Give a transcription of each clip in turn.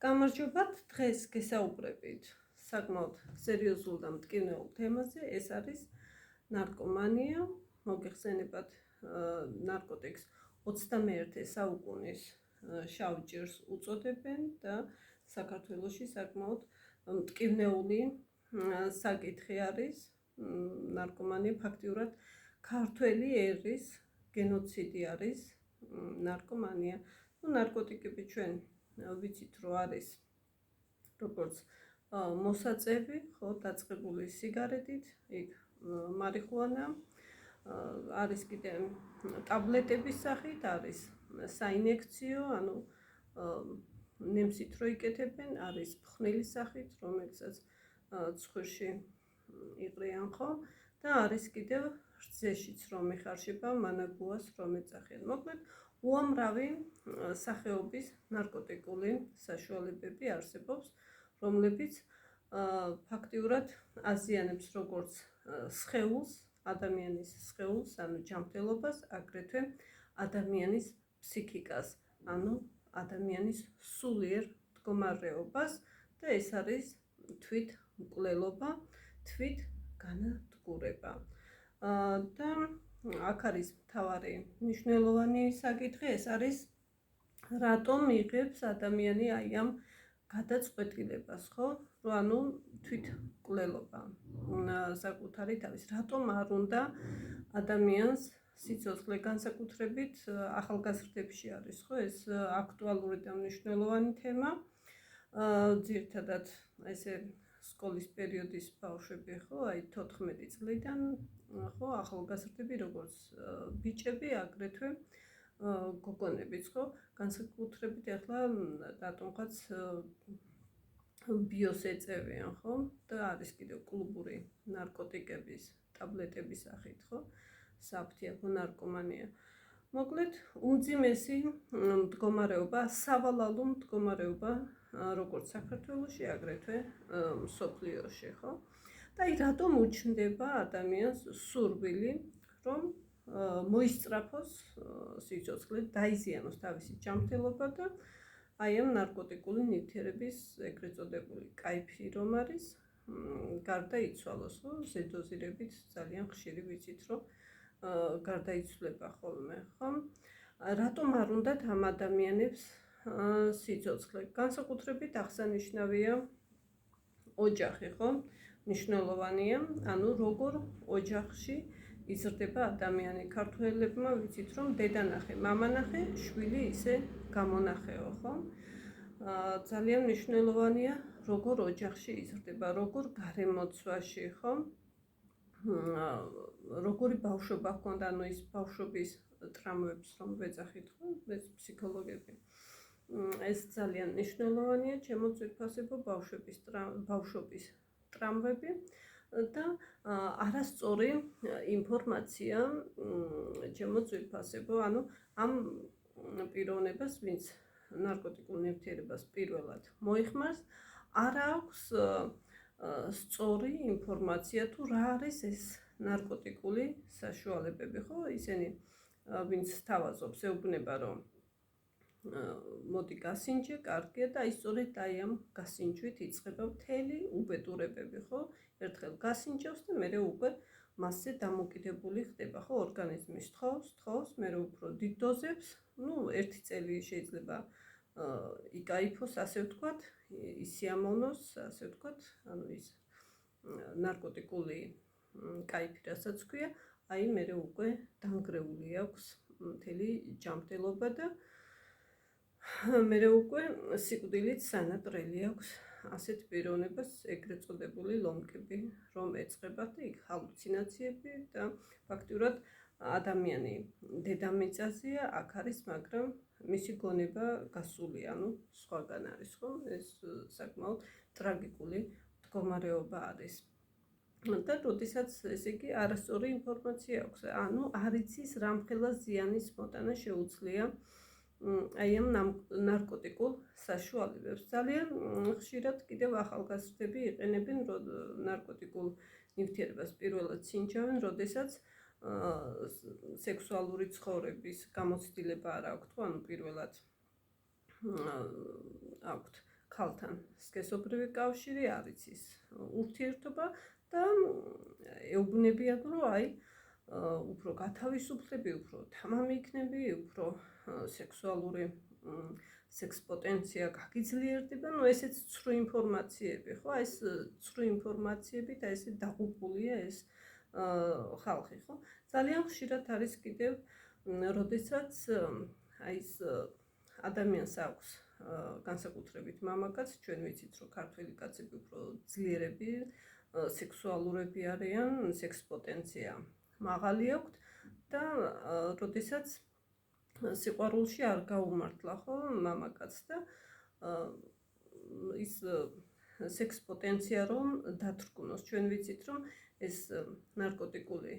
გამარჯობათ, დღეს გესაუბრებით საკმაოდ სერიოზულ და მტკივნეულ თემაზე, ეს არის ნარკომანია. მოგეხსენებათ, ნარკოტიკს 21 საუკუნის შავ ჭირს უწოდებენ და საქართველოში საკმაოდ მტკივნეული საკითხი არის. ნარკომანია ფაქტიურად ქართველი ერის გენოციდი არის ნარკომანია. ნარკოტიკები ჩვენ ვიცით, რომ არის როგორც მოსაწევი, ხო, დაწყებული სიგარეტით, იქ მარიხუანა, არის კიდე ტაბლეტების სახით, არის საინექციო, ანუ ნემსით რო იკეთებენ, არის ფხვნილის სახით, რომელსაც ცხვირში იყრიან, ხო, და არის კიდევ რძეშიც რომ ეხარშება, მანაგუას რომ ეძახიან. მოკლედ, უამრავი სახეობის ნარკოტიკული საშუალებები არსებობს, რომლებიც ფაქტიურად აზიანებს როგორც სხეულს, ადამიანის სხეულს, ანუ ჯანმრთელობას, აგრეთვე ადამიანის ფსიქიკას, ანუ ადამიანის სულიერ მდგომარეობას და ეს არის თვითმკვლელობა, თვითგანადგურება. და აქ არის მთავარი მნიშვნელოვანი საკითხი, ეს არის რატომ იღებს ადამიანი აი ამ გადაწყვეტილებას, ხო? ანუ თვითმკვლელობა საკუთარი თავის, რატომ არ უნდა ადამიანს სიცოცხლე, განსაკუთრებით ახალგაზრდებში არის, ხო? ეს აქტუალური და მნიშვნელოვანი თემა. ძირითადად ესე სკოლის პერიოდის ბავშვები, ხო, აი 14 წლიდან, ხო, ახალგაზრდები, როგორც ბიჭები, აგრეთვე გოგონებიც, ხო, განსაკუთრებით ახლა რატომღაც ბიოს ეწევიან, ხო, და არის კიდევ კლუბური ნარკოტიკების, ტაბლეტების სახით, ხო, საფთიაქო ნარკომანია. მოკლედ, უმძიმესი მდგომარეობა, სავალალო მდგომარეობა, როგორც საქართველოში, აგრეთვე მსოფლიოში, ხო? და აი რატომ უჩნდება ადამიანს სურვილი, რომ მოისწრაფოს სიცოცხლე, დაიზიანოს თავისი ჯანმრთელობა და აი ამ ნარკოტიკული ნივთიერების ეგრეთ წოდებული კაიფი რომ არის, გარდაიცვალოს, ხო? ზედოზირებით ძალიან ხშირი ვიცით, რომ გარდაიცვლება ხოლმე, ხო? რატომ არ უნდათ ამ ადამიანებს სიცოცხლე? განსაკუთრებით აღსანიშნავია ოჯახი, ხო? მნიშვნელოვანია, ანუ როგორ ოჯახში იზრდება ადამიანი. ქართველებმა ვიცით, რომ დედანახე, მამანახე, შვილი ისე გამონახეო, ხო? ძალიან მნიშვნელოვანია, როგორ ოჯახში იზრდება, როგორ გარემოცვაში, ხო? როგორი ბავშვობა ჰქონდა, ანუ ის ბავშვობის ტრამვებს რომ ვეძახით, ხო? ეს ფსიქოლოგები. ეს ძალიან მნიშვნელოვანია, ჩემო ძვირფასებო, ბავშვობის ტრამვები და არასწორი ინფორმაცია, ჩემო ძვირფასებო, ანუ ამ პიროვნებას, ვინც ნარკოტიკულ ნივთიერებას პირველად მოიხმარს, არ აქვს სწორი ინფორმაცია თუ რა არის ეს ნარკოტიკული საშუალებები, ხო? ისინი ვინც თავაზობს, ეუბნება, რომ მოდი გასინჯე, კარგია და აი სწორედ აი ამ გასინჯვით იწყება მთელი უბედურებები, ხო? ერთხელ გასინჯავს და მერე უკვე მასზე დამოკიდებული ხდება, ხო? ორგანიზმი სთხოვს, მერე უფრო დიდ დოზებს, ну, ერთი წელი შეიძლება იკაიფოს, ასე ვთქვათ, ისიამოვნოს, ასე ვთქვათ, ანუ ის ნარკოტიკული კაიფი, რასაც ქვია, აი მერე უკვე დანგრეული აქვს მთელი ჯანმრთელობა და მერე უკვე სიკვდილით სანატრელი აქვს ასეთ პიროვნებას, ეგრეთ წოდებული ლომკები, რომ ეწყებათ და იქ ჰალუცინაციები და ფაქტიურად ადამიანი დედამიწაზეა, აქ არის, მაგრამ მისი გონება გასული, ანუ სხვაგან არის, ხო? ეს საკმაოდ ტრაგიკული მდგომარეობა არის. და როდესაც ესე იგი არასწორი ინფორმაცია აქვს, ანუ არ იცის რამხელა ზიანის მოტანა შეუძლია აი ამ ნარკოტიკულ საშუალებებს. ძალიან ხშირად კიდევ ახალგაზრდები იყენებენ ნარკოტიკულ ნივთიერებას პირველად სინჯავენ, როდესაც სექსუალური ცხოვრების გამოცდილება არ აქვთ, ანუ პირველად აქვთ ქალთან სქესობრივი კავშირი არის ის ურთიერთობა და ეუბნებიან რომ აი უფრო გათავისუფლები, უფრო თამამი იქნები, უფრო სექსუალური სექს პოტენცია გაგიძლიერდება, ну ესეც ცრუ ინფორმაციები, ხო? ეს ცრუ ინფორმაციებით და ესე დაღუპულია ეს ხალხი, ხო? ძალიან ხშირად არის კიდევ, როდესაც აი ეს ადამიანს აქვს განსაკუთრებით მამაკაც, ჩვენ ვიცით, რომ ქართველი კაცები უფრო ძლიერები, სექსუალურები არიან, სექს პოტენცია მაღალი აქვთ და როდესაც სიყვარულში არ გაუმართლა, ხო, მამაკაცს და ის სექს პოტენცია რომ დათრგუნოს, ჩვენ ვიცით, რომ ეს ნარკოტიკული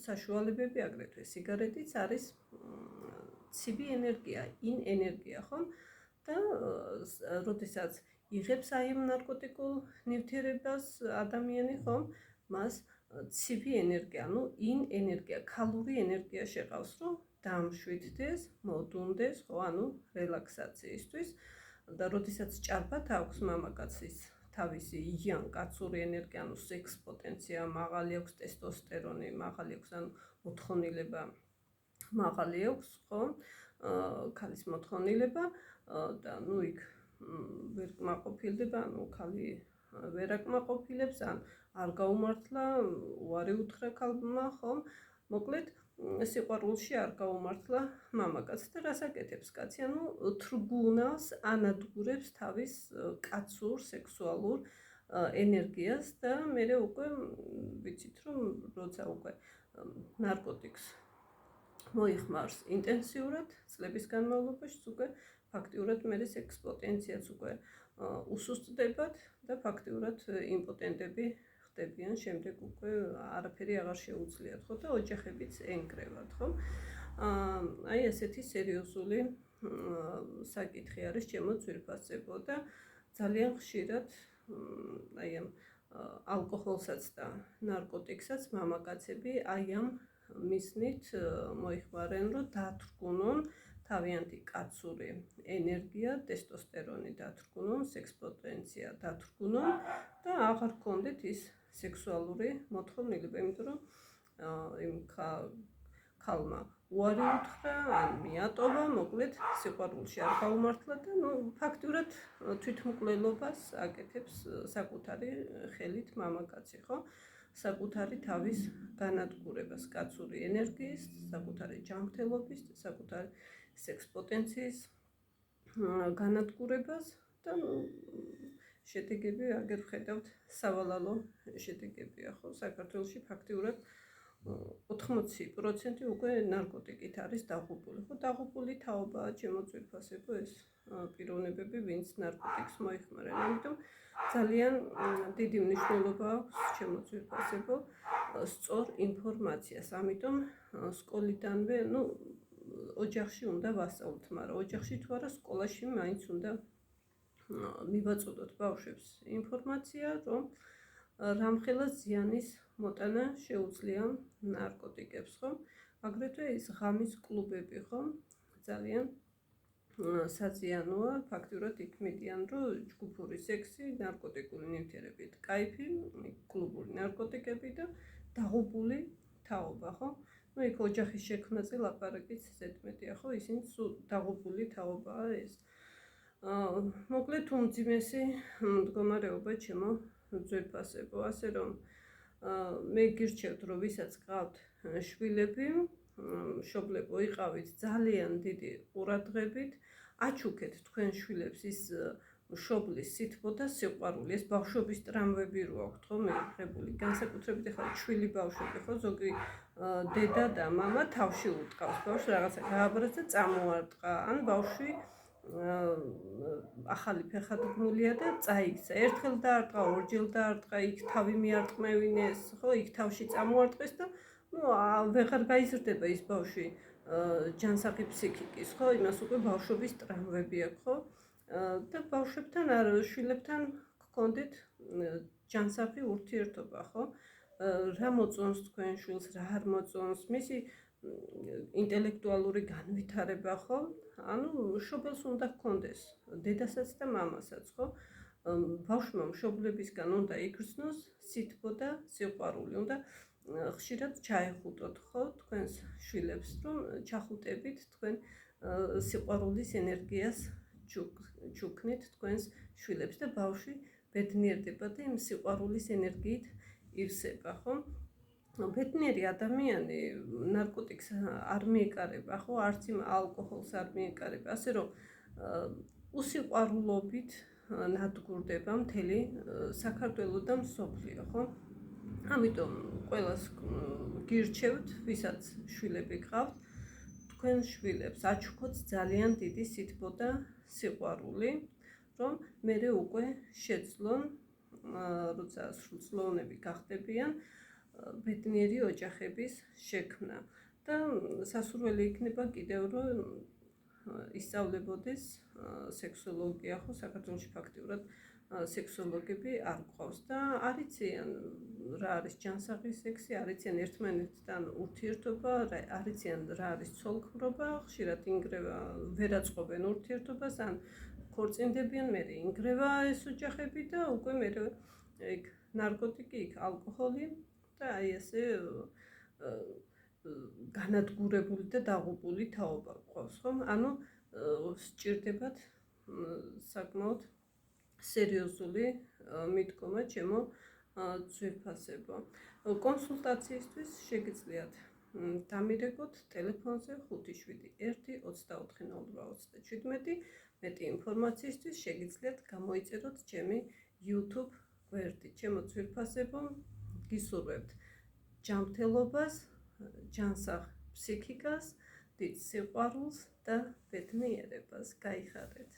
საშუალებები, აგრეთვე სიგარეტიც არის ცივი ენერგია, ენერგია, ხო? და როდესაც იღებს აი ამ ნარკოტიკულ ნივთიერებას ადამიანი, ხო, მას ცივი ენერგია, ну ენერგია, ქალური ენერგია შეყავს, რომ დამშვიდდეს, მოდუნდეს, ხო, ანუ რელაქსაციისთვის და როდესაც ჭარბად აქვს მამაკაცის თავისი კაცური ენერგია, ანუ სექს პოტენცია მაღალი აქვს, ტესტოსტერონი მაღალი აქვს, ანუ მოთხოვნილება მაღალი აქვს, ხო? ქალის მოთხოვნილება და ну იქ ვერ კმაყოფილდება, ანუ ქალი ვერ აკმაყოფილებს, ან არ გაუმართლა, უარი უთხრა ქალმა, ხო? მოკლედ სიყვარულში არ გაუმართლა მამაკაცს და რას აკეთებს კაცი? ანუ თრგუნავს, ანადგურებს თავის კაცურ სექსუალურ ენერგიას და მერე უკვე ვიცით, რომ როცა უკვე ნარკოტიკს მოიხმარს ინტენსიურად წლების განმავლობაში, უკვე ფაქტიურად მერე სექს პოტენციაც უკვე უსუსტდებათ და ფაქტიურად იმპოტენტები ხდებიან, შემდეგ უკვე არაფერი აღარ შეუძლიათ, ხო, და ოჯახებიც ენკრევათ, ხო? აი ესეთი სერიოზული საკითხი არის ჩემო ძვირფასებო და ძალიან ხშირად აი ამ ალკოჰოლსაც და ნარკოტიკსაც მამაკაცები აი ამ მიზნით მოიხმარენ, რომ დათრგუნონ თავიანთი კაცური ენერგია, ტესტოსტერონი დათრგუნონ, სექს პოტენცია დათრგუნონ და აღარ გქონდეთ ის სექსუალური მოთხოვნილება, იმიტომ რომ იმ ქალმა უარი უთხრა, ან მიატოვა, მოკლედ სიყვარულში არ გაუმართლა და ну ფაქტურად თვითმკვლელობას აკეთებს საკუთარი ხელით მამაკაცი, ხო? საკუთარი თავის განადგურებას, კაცური ენერგიის, საკუთარი ჯანმრთელობის, საკუთარი სექს პოტენციის განადგურებას და შედეგები აგერ ვხედავთ სავალალო შედეგებია, ხო? საქართველოში ფაქტიურად 80% უკვე ნარკოტიკით არის დაღუპული, ხო? დაღუპული თაობაა ჩემო ძვირფასებო ეს პიროვნებები, ვინც ნარკოტიკს მოიხმარენ. ამიტომ ძალიან დიდი მნიშვნელობა აქვს ჩემო ძვირფასებო სწორ ინფორმაციას. ამიტომ სკოლიდანვე, ну ოჯახში უნდა ვასწავლოთ, მაგრამ ოჯახში თუ არა, სკოლაში მაინც უნდა მივაწოდოთ ბავშვებს ინფორმაცია, რომ რამხელა ზიანის მოტანა შეუძლია ნარკოტიკებს, ხო? აგრეთვე ის ღამის კლუბები, ხო? ძალიან საწიანოა, ფაქტურად იქ მიდიან, რომ ჯგუფური სექსი, ნარკოტიკული ნივთიერებით, кайფი, კლუბური ნარკოტიკები და დაღუპული თაობა, ხო? ну იქ ოჯახის შექმნაზე ლაპარაკიც ზედმეტია, ხო? ისინი დაღუპული თაობაა ეს. მოკლედ უმძიმესი მდგომარეობა ჩემო ძვირფასებო, ასე რომ მე გირჩევთ, რომ ვისაც გყავთ შვილები, მშობლებო, იყავით ძალიან დიდი ყურადღებით, აჩუქეთ თქვენ შვილებს ის მშობლის სითბო და სიყვარული, ეს ბავშვობის ტრამვები რო აქვთ, ხო, მიღებული, განსაკუთრებით ახლა ჩვილი ბავშვები, ხო, ზოგი დედა და მამა თავში უტყავს ბავშვს, რაღაცა გააბრაზ და წამოარტყა, ან ბავშვი ახალი ფეხადგმულია და წაიქცა. ერთხელ დაარტყა, ორჯერ დაარტყა, იქ თავი მიარტყმევინეს, ხო, იქ თავში წამოარტყეს და ну ვეღარ გაიზრდება ის ბავშვი ჯანსაღი ფსიქიკის, ხო, იმას უკვე ბავშვობის ტრამვები აქვს, ხო? და ბავშვებთან არ შვილებთან გქონდეთ ჯანსაღი ურთიერთობა, ხო? რა მოწონს თქვენ შვილს, რა არ მოწონს, მისი ინტელექტუალური განვითარება, ხო? ანუ მშობელს უნდა ჰქონდეს დედასაც და მამასაც, ხო? ბავშვმა მშობლებისგან უნდა იგრძნოს სითბო და სიყვარული, უნდა ხშირად ჩაეხუტოთ, ხო, თქვენს შვილებს, რომ ჩახუტებით თქვენ სიყვარულის ენერგიას ჩუქნით თქვენს შვილებს და ბავშვი ბედნიერდება და იმ სიყვარულის ენერგიით ივსება, ხო? ბედნიერი ადამიანი ნარკოტიკს არ მიეკარება, ხო, არც იმ ალკოჰოლს არ მიეკარება, ასე რომ უსიყვარულობით ნადგურდება მთელი საქართველო და მსოფლიო, ხო? ამიტომ ყველას გირჩევთ, ვისაც შვილები გყავთ, თქვენ შვილებს აჩუქოთ ძალიან დიდი სითბო და სიყვარული, რომ მერე უკვე შეძლონ, როცა სრულწლოვნები გახდებიან, ბედნიერი ოჯახების შექმნა და სასურველი იქნება კიდევ რომ ისწავლებოდეს სექსოლოგია, ხო, საქართველოში ფაქტიურად სექსოლოგები არ გვყავს და არ იციან რა არის ჯანსაღი სექსი, არ იციან ერთმანეთთან ურთიერთობა, არ იციან რა არის ცოლქმრობა, ხშირად ინგრევა, ვერ აწყობენ ურთიერთობას, ან ქორწინდებიან, მერე ინგრევა ეს ოჯახები და უკვე მერე ეგ ნარკოტიკი, იქ ალკოჰოლი და აი ესე განადგურებული და დაღუპული თაობა გვყავს, ხო? ანუ სჭირდებათ საკმაოდ სერიოზული მიდგომა ჩემო ძვირფასებო. კონსულტაციისთვის შეგიძლიათ დამირეკოთ ტელეფონზე 571-24-08-17. მეტი ინფორმაციისთვის შეგიძლიათ გამოიწეროთ ჩემი YouTube გვერდი. ჩემო ძვირფასებო, გისურვებთ ჯანმრთელობას, ჯანსაღ ფსიქიკას, დიდ სიყვარულს და ბედნიერებას. გაიხარეთ!